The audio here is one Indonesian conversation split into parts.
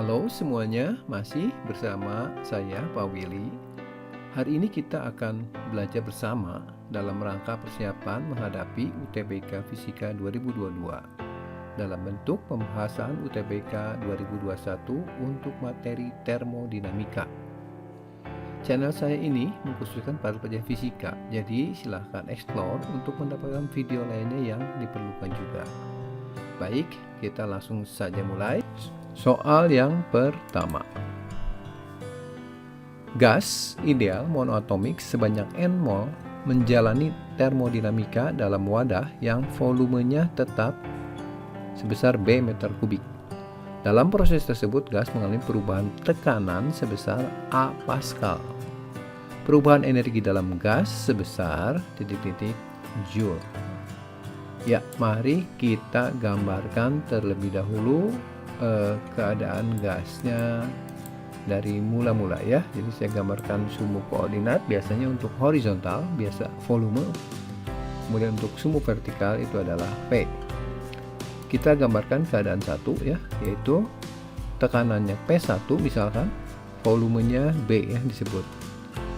Halo semuanya, masih bersama saya Pak Willy. Hari ini kita akan belajar bersama dalam rangka persiapan menghadapi UTBK Fisika 2022 dalam bentuk pembahasan UTBK 2021 untuk materi termodinamika. Channel saya ini mengkhususkan para pelajar fisika, jadi silahkan explore untuk mendapatkan video lainnya yang diperlukan juga. Baik, kita langsung saja mulai. Soal yang pertama. Gas ideal monoatomik sebanyak N mol menjalani termodinamika dalam wadah yang volumenya tetap sebesar B meter kubik. Dalam proses tersebut, gas mengalami perubahan tekanan sebesar A Pascal. Perubahan energi dalam gas sebesar ... Joule. Ya, mari kita gambarkan terlebih dahulu keadaan gasnya dari mula-mula ya. Jadi saya gambarkan sumbu koordinat biasanya untuk horizontal biasa volume, kemudian untuk sumbu vertikal itu adalah P. Kita gambarkan keadaan satu ya, yaitu tekanannya P1 misalkan, volumenya B ya disebut.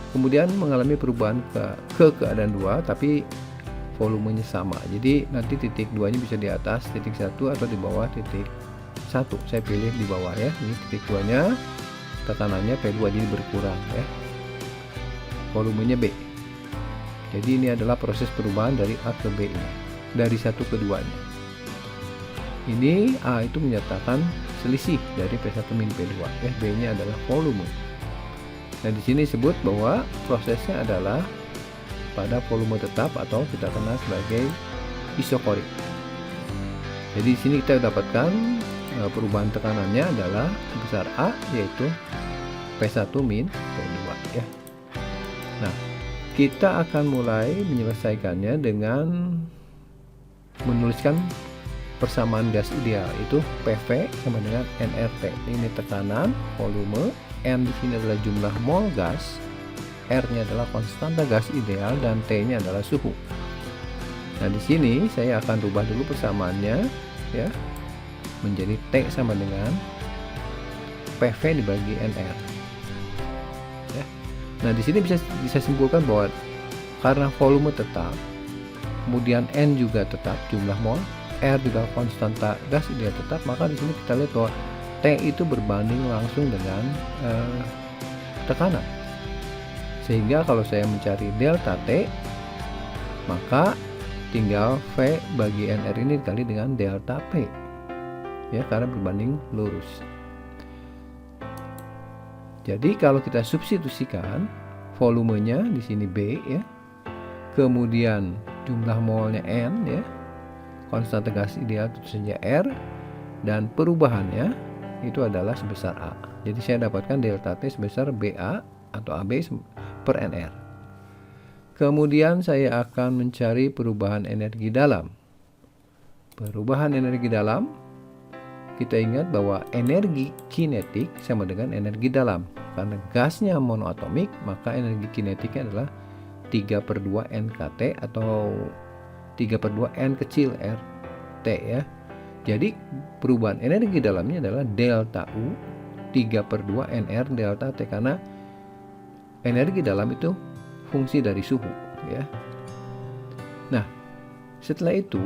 Kemudian mengalami perubahan ke keadaan 2 tapi volumenya sama. Jadi nanti titik 2 nya bisa di atas titik 1 atau di bawah titik 1. Saya pilih di bawah ya. Ini titik 2 nya, tekanannya P2 jadi berkurang ya. Volumenya B. Jadi ini adalah proses perubahan dari A ke B ini, dari 1 ke 2 nya. Ini A itu menyatakan selisih dari P1 min P2 ya. B nya adalah volume. Nah di sini disebut bahwa prosesnya adalah pada volume tetap atau kita kenal sebagai isokorik. Jadi di sini kita dapatkan perubahan tekanannya adalah sebesar A, yaitu P1 min P2 ya. Nah, kita akan mulai menyelesaikannya dengan menuliskan persamaan gas ideal, itu PV sama dengan nRT. Ini tekanan, volume, N di sini adalah jumlah mol gas, R-nya adalah konstanta gas ideal dan T-nya adalah suhu. Nah, di sini saya akan rubah dulu persamaannya ya, menjadi T sama dengan PV dibagi NR. Ya. Nah, di sini bisa simpulkan bahwa karena volume tetap, kemudian N juga tetap jumlah mol, R juga konstanta gas ideal tetap, maka di sini kita lihat bahwa T itu berbanding langsung dengan tekanan. Sehingga kalau saya mencari delta T, maka tinggal V bagi NR ini dikali dengan delta P. Ya, karena berbanding lurus. Jadi kalau kita substitusikan volumenya di sini B ya, kemudian jumlah molnya N ya, konstanta gas ideal tentu saja R, dan perubahannya itu adalah sebesar A. Jadi saya dapatkan delta T sebesar BA atau AB per NR. Kemudian saya akan mencari perubahan energi dalam. Perubahan energi dalam, kita ingat bahwa energi kinetik sama dengan energi dalam. Karena gasnya monoatomik, maka energi kinetiknya adalah 3/2 NKT atau 3/2 N kecil RT ya. Jadi perubahan energi dalamnya adalah delta U 3/2 NR delta T, karena energi dalam itu fungsi dari suhu ya. Nah, setelah itu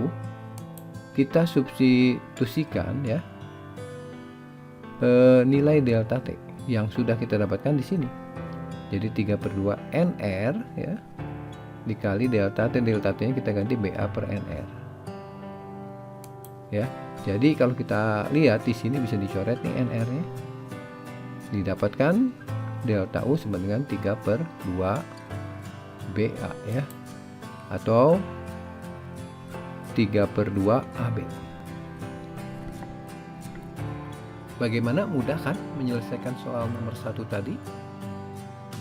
kita substitusikan ya nilai delta T yang sudah kita dapatkan di sini. Jadi 3/2 NR ya dikali delta T. Delta T nya kita ganti BA per NR ya. Jadi kalau kita lihat di sini bisa dicoret nih NR nya, didapatkan delta U sama dengan 3/2 BA ya, atau 3/2 AB. Bagaimana, mudah kan menyelesaikan soal nomor 1 tadi?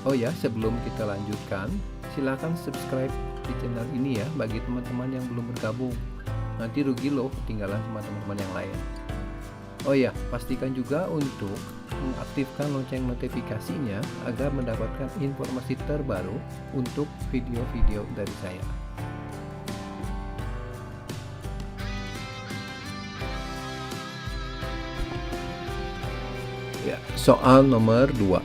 Oh ya, sebelum kita lanjutkan, silakan subscribe di channel ini ya bagi teman-teman yang belum bergabung. Nanti rugi loh ketinggalan sama teman-teman yang lain. Oh ya, pastikan juga untuk mengaktifkan lonceng notifikasinya agar mendapatkan informasi terbaru untuk video-video dari saya. Ya, soal nomor 2.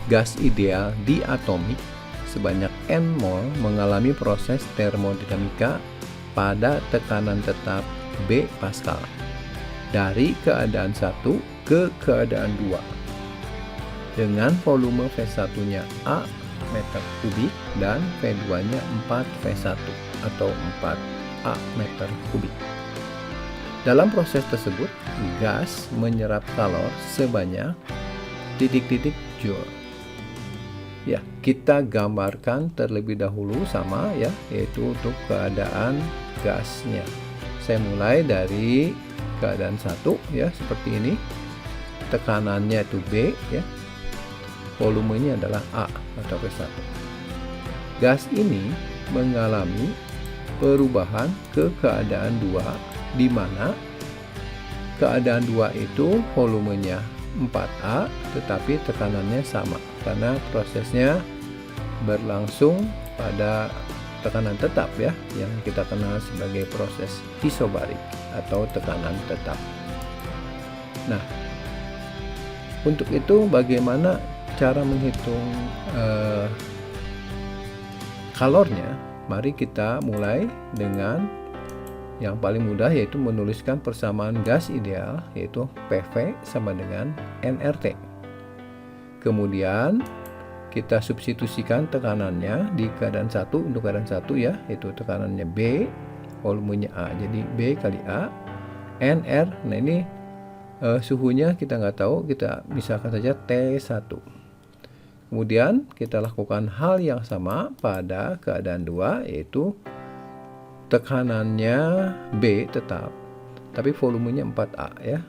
Gas ideal diatomik sebanyak N mol mengalami proses termodinamika pada tekanan tetap B Pascal dari keadaan 1 ke keadaan 2 dengan volume V1-nya A meter kubik dan V2-nya 4 V1 atau 4 A meter kubik. Dalam proses tersebut, gas menyerap kalor sebanyak titik-titik joule. Ya, kita gambarkan terlebih dahulu sama ya, yaitu untuk keadaan gasnya. Saya mulai dari keadaan 1 ya, seperti ini. Tekanannya itu B ya. Volumenya adalah A atau V1. Gas ini mengalami perubahan ke keadaan 2 di mana keadaan 2 itu volumenya 4A tetapi tekanannya sama karena prosesnya berlangsung pada tekanan tetap ya, yang kita kenal sebagai proses isobarik atau tekanan tetap. Nah, untuk itu bagaimana cara menghitung kalornya? Mari kita mulai dengan yang paling mudah, yaitu menuliskan persamaan gas ideal, yaitu PV sama dengan nRT. Kemudian kita substitusikan tekanannya di keadaan 1 untuk keadaan 1 ya, yaitu tekanannya B, volumenya A. Jadi B kali A, nR. Nah ini suhunya kita nggak tahu, kita misalkan saja T1. Kemudian kita lakukan hal yang sama pada keadaan 2, yaitu tekanannya B tetap, tapi volumenya 4A ya.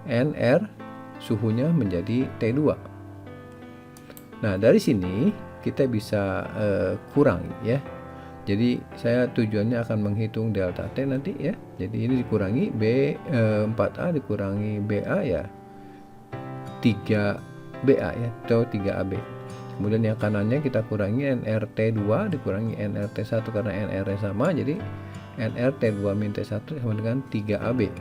nR suhunya menjadi T2. Nah, dari sini kita bisa kurangi ya. Jadi saya tujuannya akan menghitung delta T nanti ya. Jadi ini dikurangi B 4A dikurangi BA ya 3BA ya atau 3AB. Kemudian yang kanannya kita kurangi nRT2 dikurangi nRT1 karena nR sama, jadi nRT2 min T1 sama dengan 3AB.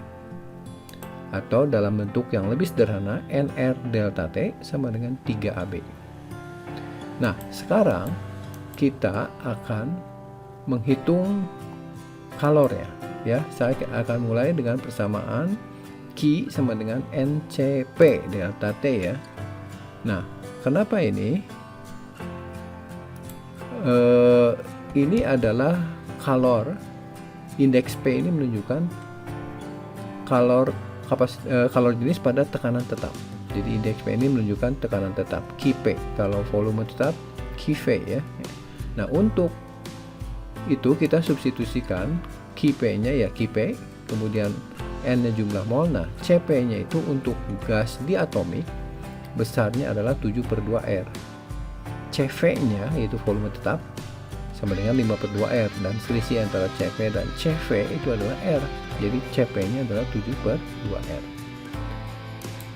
Atau dalam bentuk yang lebih sederhana, nR delta T sama dengan 3AB. Nah, sekarang kita akan menghitung kalornya ya. Saya akan mulai dengan persamaan Q sama dengan NCP delta T ya. Nah, kenapa ini? Ini adalah kalor. Indeks P ini menunjukkan kalor jenis pada tekanan tetap. Jadi indeks P ini menunjukkan tekanan tetap Qp. Kalau volume tetap Qv ya. Nah, untuk itu kita substitusikan Qp-nya ya Qp, kemudian N-nya jumlah mol. Nah, Cp-nya itu untuk gas diatomik besarnya adalah 7/2R. Cv-nya yaitu volume tetap sama dengan 5/2R dan selisih antara Cv dan Cv itu adalah R. Jadi Cp-nya adalah 7/2R.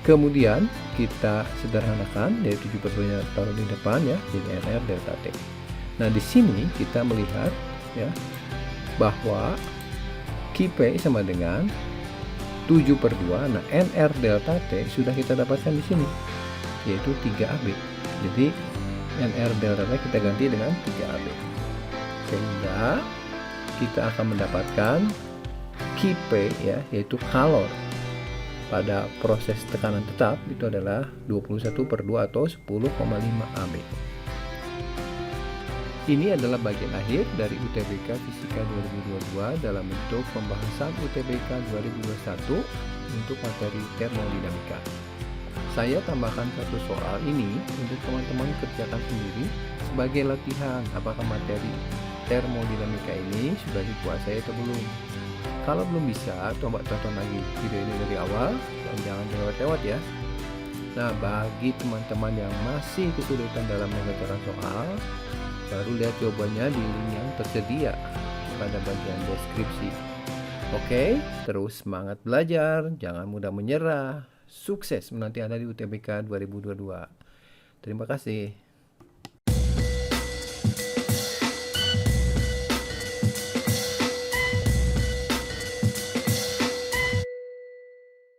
Kemudian kita sederhanakan dari 7/2-nya taruh di depan ya, jadi nR delta T. Nah, di sini kita melihat ya bahwa Qp sama dengan 7/2. Nah, nR delta T sudah kita dapatkan di sini yaitu 3AB. Jadi nR delta T kita ganti dengan 3AB. Sehingga kita akan mendapatkan Qp ya, yaitu kalor pada proses tekanan tetap itu adalah 21/2 atau 10,5 AB. Ini adalah bagian akhir dari UTBK Fisika 2022 dalam bentuk pembahasan UTBK 2021 untuk materi termodinamika. Saya tambahkan satu soal ini untuk teman-teman kerjakan sendiri sebagai latihan apakah materi termodinamika ini sudah dikuasai atau belum. Kalau belum bisa, coba tonton lagi video ini dari awal dan jangan lewat-lewat ya. Nah, bagi teman-teman yang masih kesulitan dalam mengerjakan soal, baru lihat jawabannya di link yang tersedia pada bagian deskripsi. Oke, terus semangat belajar, jangan mudah menyerah. Sukses menanti Anda di UTBK 2022. Terima kasih.